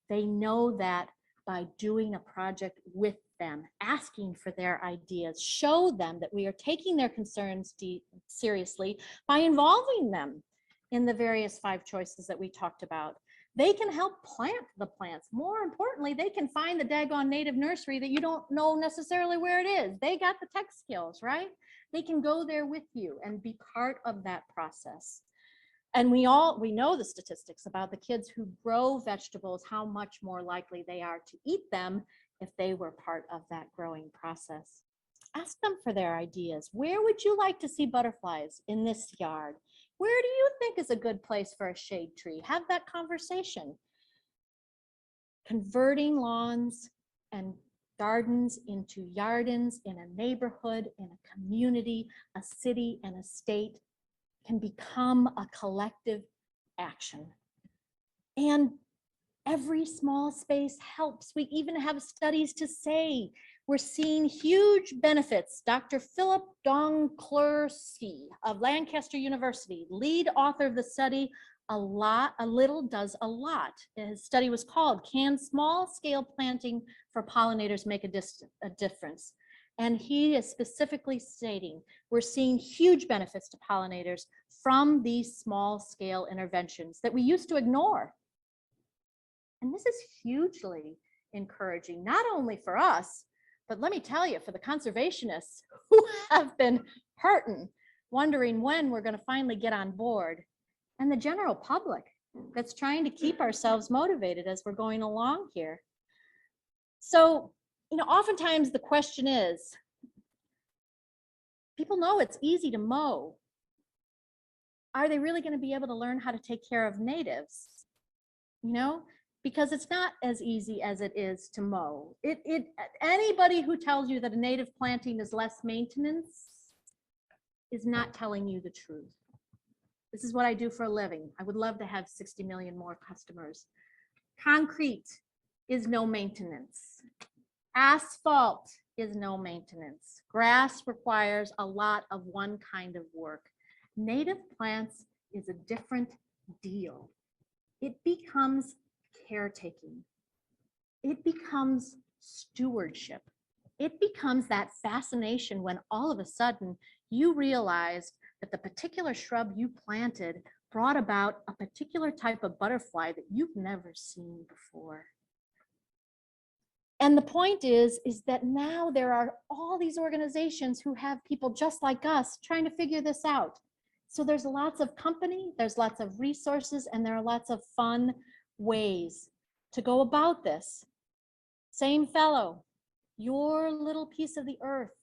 They know that by doing a project with them, asking for their ideas, show them that we are taking their concerns seriously by involving them in the various 5 choices that we talked about. They can help plant the plants. More importantly, they can find the daggone native nursery that you don't know necessarily where it is. They got the tech skills, right? They can go there with you and be part of that process. And we know the statistics about the kids who grow vegetables, how much more likely they are to eat them if they were part of that growing process. Ask them for their ideas. Where would you like to see butterflies in this yard? Where do you think is a good place for a shade tree? Have that conversation. Converting lawns and gardens into yardens in a neighborhood, in a community, a city, and a state can become a collective action. And Every small space helps. We even have studies to say we're seeing huge benefits. Dr. Philip Donklersky of Lancaster University, lead author of the study, A Little Does a Lot. His study was called, Can Small Scale Planting for Pollinators Make a Difference? And he is specifically stating, we're seeing huge benefits to pollinators from these small scale interventions that we used to ignore. And this is hugely encouraging, not only for us, but let me tell you, for the conservationists who have been hurting, wondering when we're going to finally get on board, and the general public that's trying to keep ourselves motivated as we're going along here. So, oftentimes the question is, people know it's easy to mow. Are they really going to be able to learn how to take care of natives? Because it's not as easy as it is to mow. Anybody who tells you that a native planting is less maintenance is not telling you the truth. This is what I do for a living. I would love to have 60 million more customers. Concrete is no maintenance. Asphalt is no maintenance. Grass requires a lot of one kind of work. Native plants is a different deal. It becomes caretaking. It becomes stewardship. It becomes that fascination when all of a sudden you realize that the particular shrub you planted brought about a particular type of butterfly that you've never seen before. And the point is that now there are all these organizations who have people just like us trying to figure this out. So there's lots of company, there's lots of resources, and there are lots of fun ways to go about this. Same fellow, your little piece of the earth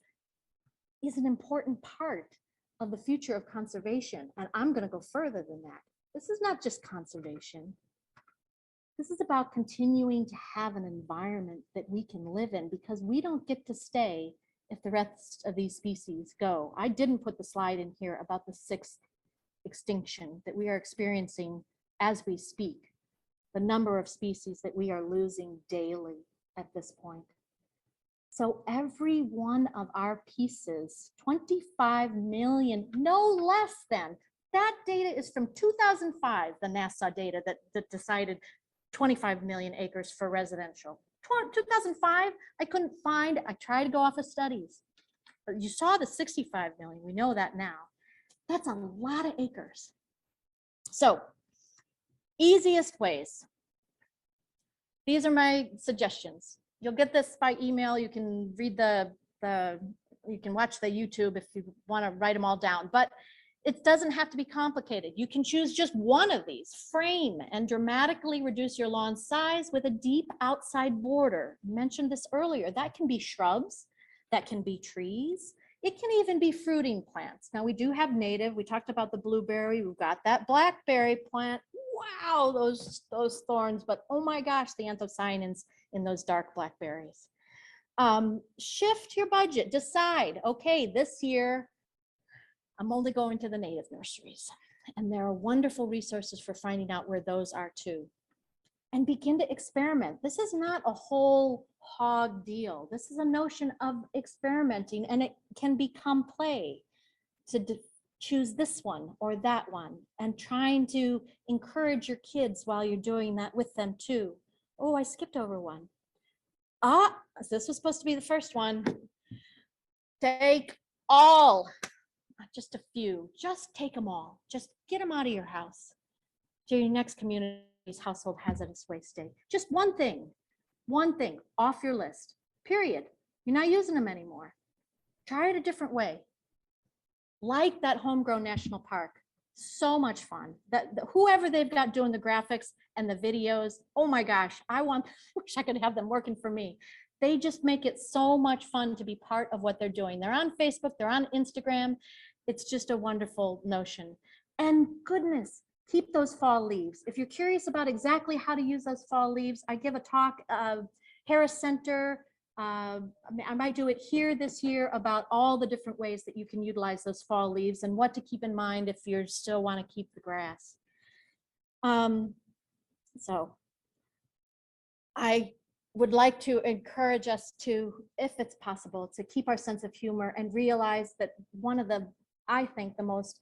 is an important part of the future of conservation. And I'm going to go further than that. This is not just conservation. This is about continuing to have an environment that we can live in, because we don't get to stay if the rest of these species go. I didn't put the slide in here about the 6th extinction that we are experiencing as we speak, the number of species that we are losing daily at this point. So every one of our pieces, 25 million, no less than, that data is from 2005, the NASA data that decided 25 million acres for residential. 2005, I couldn't find, I tried to go off of studies, but you saw the 65 million, we know that now. That's a lot of acres. So, easiest ways. These are my suggestions. You'll get this by email. You can read you can watch the YouTube if you want to write them all down, but it doesn't have to be complicated. You can choose just one of these. Frame and dramatically reduce your lawn size with a deep outside border. I mentioned this earlier. That can be shrubs, that can be trees. It can even be fruiting plants. Now we do have native. We talked about the blueberry. We've got that blackberry plant. Wow, those thorns, but oh my gosh, the anthocyanins in those dark blackberries. Shift your budget. Decide, okay, this year I'm only going to the native nurseries, and there are wonderful resources for finding out where those are too. And begin to experiment. This is not a whole hog deal. This is a notion of experimenting, and it can become play to choose this one or that one, and trying to encourage your kids while you're doing that with them too. Oh, I skipped over one. This was supposed to be the first one. Take all. Not just a few, just take them all. Just get them out of your house. So your next community's household hazardous waste day. Just one thing off your list, period. You're not using them anymore. Try it a different way. Like that homegrown national park, so much fun. Whoever they've got doing the graphics and the videos, oh my gosh, wish I could have them working for me. They just make it so much fun to be part of what they're doing. They're on Facebook, they're on Instagram. It's just a wonderful notion. And goodness, keep those fall leaves. If you're curious about exactly how to use those fall leaves, I give a talk, Harris Center. I might do it here this year about all the different ways that you can utilize those fall leaves and what to keep in mind if you still want to keep the grass. So I would like to encourage us to, if it's possible, to keep our sense of humor and realize that one of the, I think, the most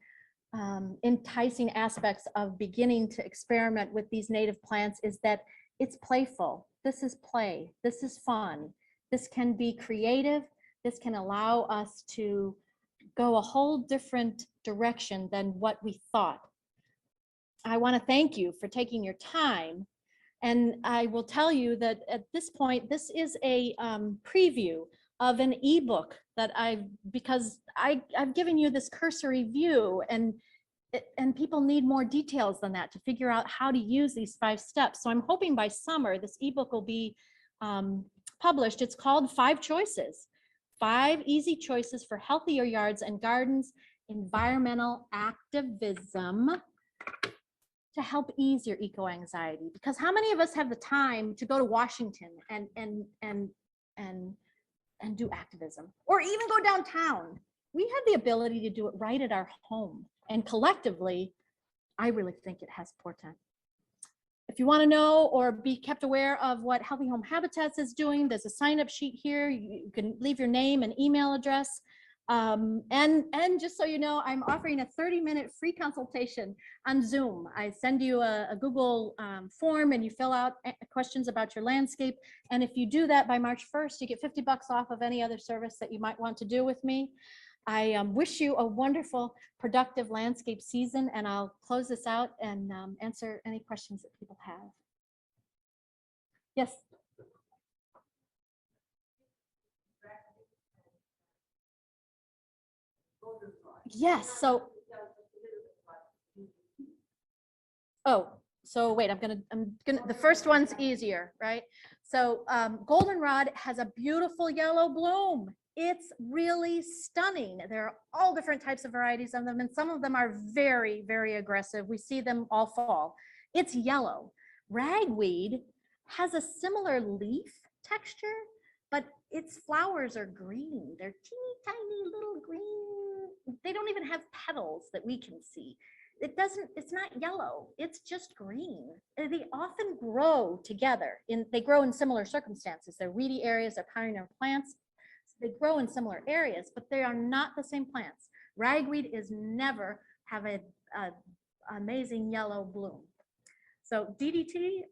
enticing aspects of beginning to experiment with these native plants is that it's playful. This is play. This is fun. This can be creative. This can allow us to go a whole different direction than what we thought. I want to thank you for taking your time. And I will tell you that at this point, this is a preview of an ebook that because I've given you this cursory view, and people need more details than that to figure out how to use these 5 steps. So I'm hoping by summer, this ebook will be published. It's called 5 Choices, 5 Easy Choices for Healthier Yards and Gardens, Environmental Activism to help ease your eco-anxiety. Because how many of us have the time to go to Washington and do activism, or even go downtown? We have the ability to do it right at our home. And collectively, I really think it has portent. If you want to know or be kept aware of what Healthy Home Habitats is doing, there's a sign-up sheet here. You can leave your name and email address. And just so you know, I'm offering a 30-minute free consultation on Zoom. I send you a Google form, and you fill out questions about your landscape. And if you do that by March 1st, you get $50 off of any other service that you might want to do with me. I wish you a wonderful, productive landscape season, and I'll close this out and answer any questions that people have. Yes. Yes, so, so wait, I'm gonna, the first one's easier, right? So goldenrod has a beautiful yellow bloom. It's really stunning. There are all different types of varieties of them, and some of them are very, very aggressive. We see them all fall. It's yellow. Ragweed has a similar leaf texture, but its flowers are green. They're teeny tiny little green. They don't even have petals that we can see. It's not yellow, it's just green. They often grow together. They grow in similar circumstances. They're weedy areas, they're pioneer plants. They grow in similar areas, but they are not the same plants. Ragweed is never have a amazing yellow bloom. So DDT,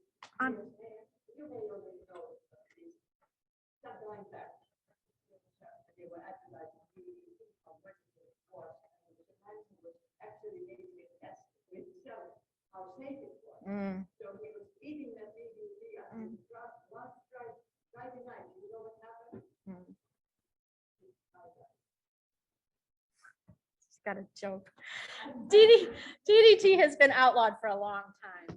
So he was eating that DDT on his last Friday night. You know what happened? Just got a joke. DDT has been outlawed for a long time.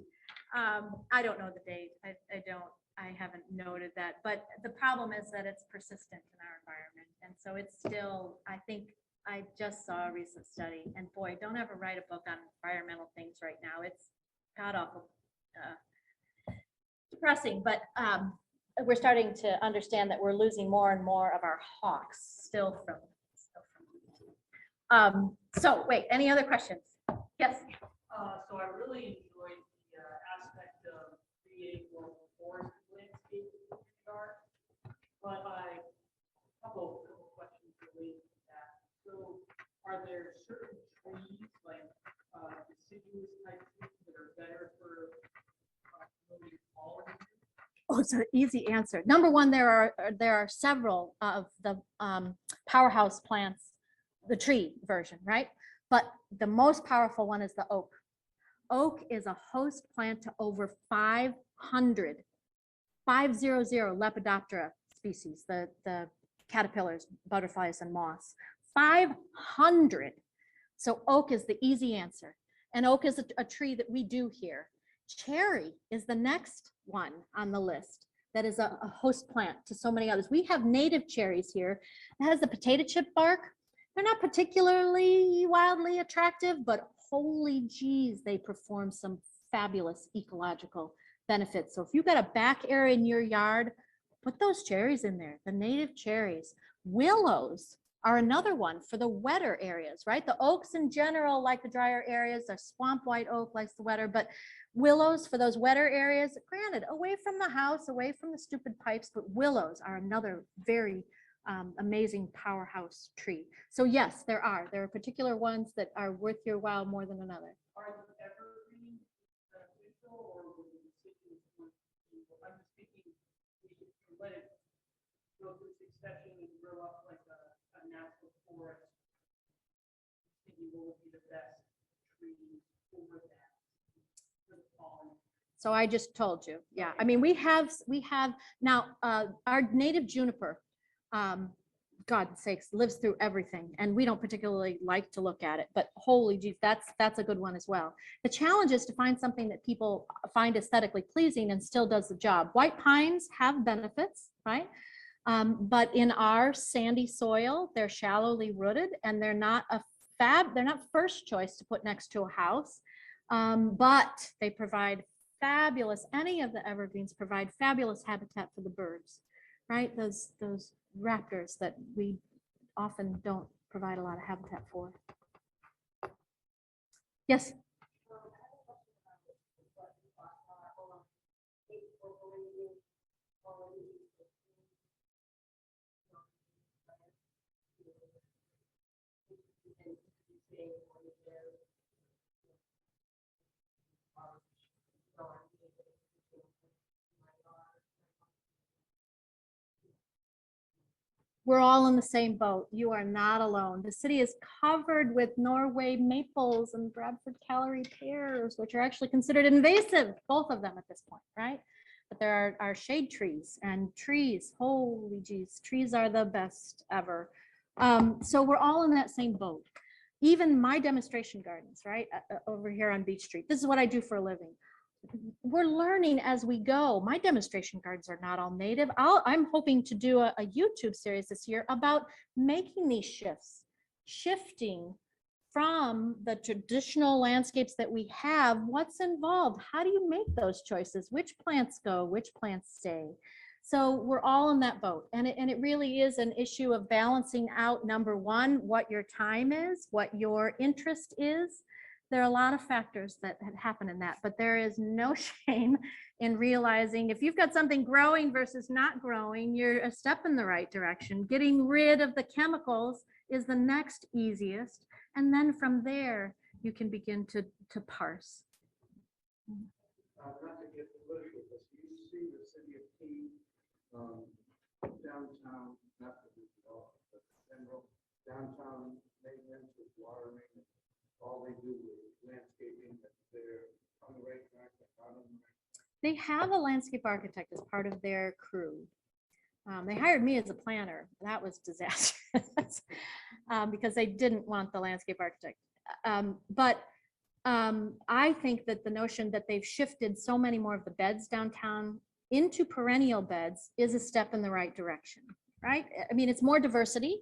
I don't know the date. I haven't noted that, but the problem is that it's persistent in our environment. And so it's still, I think I just saw a recent study, and boy, don't ever write a book on environmental things right now. It's god awful depressing, but we're starting to understand that we're losing more and more of our hawks still from so wait, any other questions? Yes.
So I really enjoyed the aspect of creating more forest landscape in your yard, but a couple questions related to that. So are there certain trees, like deciduous type trees, that are better for promoting pollen?
Oh, it's an easy answer. Number one, there are several of the powerhouse plants, the tree version, right? But the most powerful one is the oak. Oak is a host plant to over 500 Lepidoptera species, the caterpillars, butterflies, and moths. 500. So oak is the easy answer. And oak is a tree that we do here. Cherry is the next one on the list that is a host plant to so many others. We have native cherries here. It has the potato chip bark. They're not particularly wildly attractive, but holy geez, they perform some fabulous ecological benefits. So if you've got a back area in your yard, put those cherries in there, the native cherries. Willows are another one for the wetter areas, right? The oaks in general like the drier areas. The swamp white oak likes the wetter, but willows for those wetter areas, granted, away from the house, away from the stupid pipes, but willows are another very amazing powerhouse tree. So yes, there are particular ones that are worth your while more than another.
Are the evergreens beneficial, or would the deciduous ones be, I'm just thinking, we should let it go through succession and grow up like a natural forest? Thinking what would be the best trees for that, for the pollen?
So I just told you, yeah. I mean, we have now our native juniper, God's sakes, lives through everything, and we don't particularly like to look at it, but holy geez, that's a good one as well. The challenge is to find something that people find aesthetically pleasing and still does the job. White pines have benefits, right? But in our sandy soil, they're shallowly rooted, and they're not first choice to put next to a house, but they provide fabulous, any of the evergreens provide fabulous habitat for the birds, right? Those raptors that we often don't provide a lot of habitat for. Yes? We're all in the same boat. You are not alone. The city is covered with Norway maples and Bradford Callery pears, which are actually considered invasive, both of them at this point, right? But there are shade trees and trees. Holy geez, trees are the best ever. So we're all in that same boat. Even my demonstration gardens, right, over here on Beach Street. This is what I do for a living. We're learning as we go. My demonstration gardens are not all native. I'm hoping to do a YouTube series this year about making these shifting from the traditional landscapes that we have. What's involved? How do you make those choices? Which plants go, which plants stay? So we're all in that boat. And it really is an issue of balancing out, number one, what your time is, what your interest is. There are a lot of factors that happen in that, but there is no shame in realizing if you've got something growing versus not growing, you're a step in the right direction. Getting rid of the chemicals is the next easiest. And then from there, you can begin to parse.
Not to get political, but you see the city of Keene, downtown, not to be all, but general downtown maintenance with watering. All they do is landscaping, that they're on the right track, they're not on the right track.
They have a landscape architect as part of their crew. They hired me as a planner. That was disastrous because they didn't want the landscape architect. But I think that the notion that they've shifted so many more of the beds downtown into perennial beds is a step in the right direction, right? I mean, it's more diversity.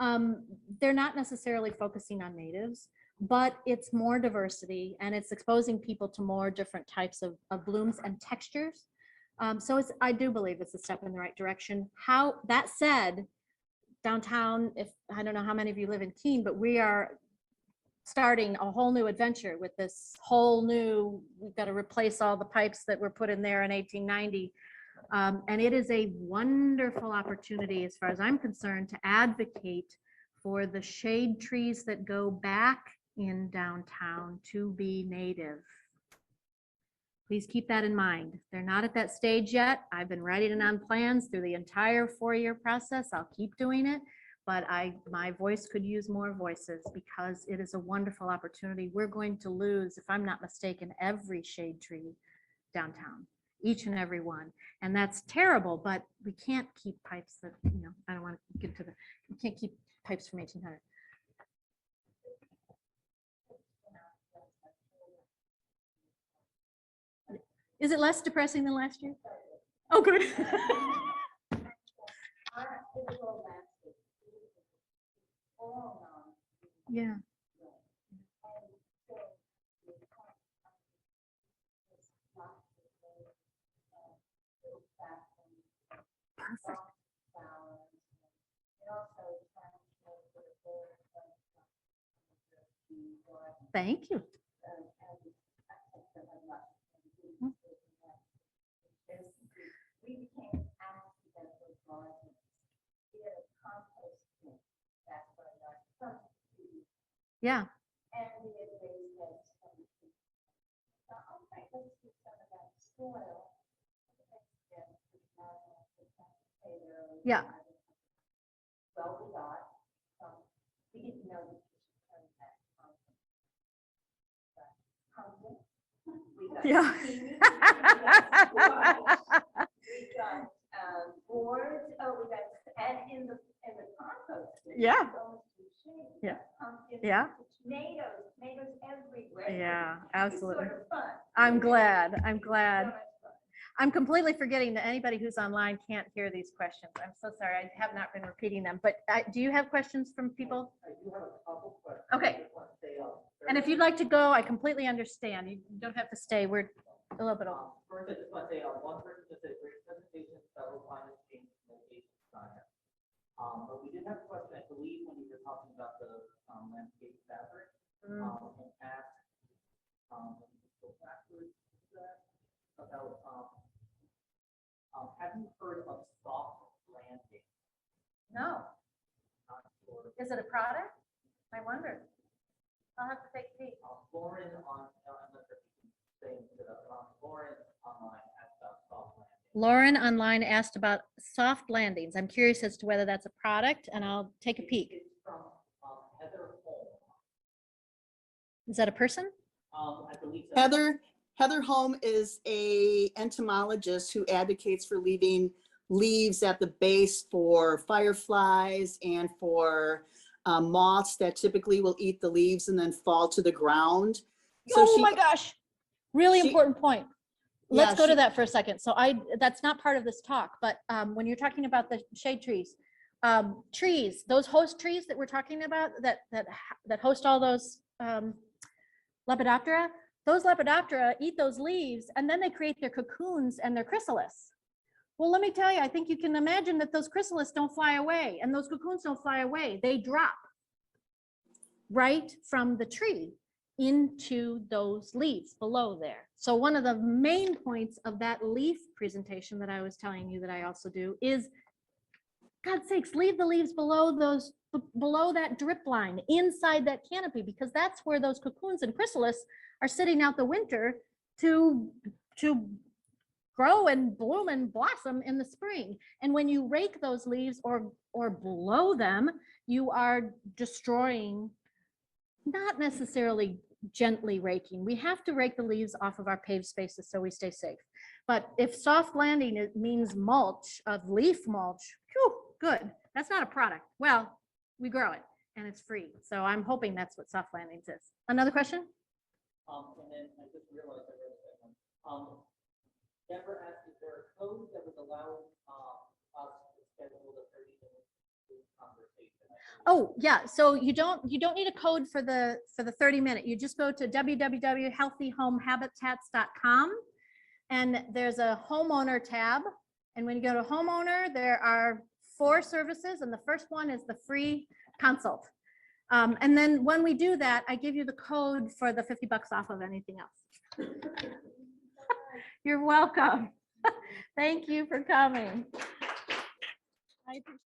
They're not necessarily focusing on natives, but it's more diversity and it's exposing people to more different types of blooms and textures. So I do believe it's a step in the right direction. How that said, downtown, I don't know how many of you live in Keene, but we are starting a whole new adventure with this whole new, we've got to replace all the pipes that were put in there in 1890. And it is a wonderful opportunity, as far as I'm concerned, to advocate for the shade trees that go back in downtown to be native. Please keep that in mind. They're not at that stage yet. I've been writing it on plans through the entire 4-year process. I'll keep doing it, but my voice could use more voices because it is a wonderful opportunity. We're going to lose, if I'm not mistaken, every shade tree downtown, each and every one. And that's terrible, but we can't keep pipes that, I don't want to get to we can't keep pipes from 1800. Is it less depressing than last year? Oh, good. Yeah. Perfect. Thank you.
We became accidental gardeners. We had a compost bin back by our front street,
Yeah.
and we had raised beds from the tree. So, okay, let's get some of that soil.
Yeah.
Well, we got some, we didn't know that you should turn that pumpkin. We got
Yeah.
peas, we got squash, we got boards, we got, and in the compost. bin,
Yeah.
it's almost a shame, we
Yeah.
got pumpkins,
Yeah.
tomatoes everywhere.
Yeah,
It's
absolutely.
sort of fun.
I'm glad. I'm
So
glad.
much fun.
I'm completely forgetting that anybody who's online can't hear these questions. I'm so sorry. I have not been repeating them, but do you have questions from people?
I do have a couple questions.
Okay.
I just want to stay up.
And if you'd like to go, I completely understand. You don't have to stay. We're a little bit over.
First, I just want to say, one person just said great presentation, federal climate change mitigation science. But we did have a question, I believe, when you were talking about the landscape fabric, and asked, let me just go backwards to that, about, have you heard of soft landing?
No.
Not sure.
Is it a product? I wonder. I'll have to take a peek.
Lauren on, I'm not sure if you can say into the, Lauren online asked about soft landing.
Lauren online asked about soft landings. I'm curious as to whether that's a product, and I'll take a peek.
It's from Heather Holm.
Is that a person?
I believe so.
Heather Holm is a entomologist who advocates for leaving leaves at the base for fireflies and for moths that typically will eat the leaves and then fall to the ground. So
Oh
she-
my gosh. Really
she-
important point. Let's
Yeah,
go to
she-
that for a second. So that's not part of this talk, but when you're talking about the shade trees, those host trees that we're talking about that host all those Lepidoptera, those Lepidoptera eat those leaves and then they create their cocoons and their chrysalis. Well, let me tell you, I think you can imagine that those chrysalis don't fly away and those cocoons don't fly away. They drop right from the tree into those leaves below there. So one of the main points of that leaf presentation that I was telling you that I also do is, God's sakes, leave the leaves below below that drip line, inside that canopy, because that's where those cocoons and chrysalis are sitting out the winter to grow and bloom and blossom in the spring. And when you rake those leaves or blow them, you are destroying, not necessarily gently raking. We have to rake the leaves off of our paved spaces so we stay safe. But if soft landing, it means mulch, of leaf mulch, whew, good. That's not a product. Well, we grow it and it's free. So I'm hoping that's what soft landings is. Another question?
And then I just realized I read that one. Deborah asked, is there a code that would allow us to schedule the 30-minute conversation?
Oh, yeah. So you don't need a code for the 30-minute. You just go to www.healthyhomehabitats.com and there's a homeowner tab. And when you go to homeowner, there are 4 services. And the first one is the free consult. And then when we do that, I give you the code for the $50 off of anything else. You're welcome. Thank you for coming. I appreciate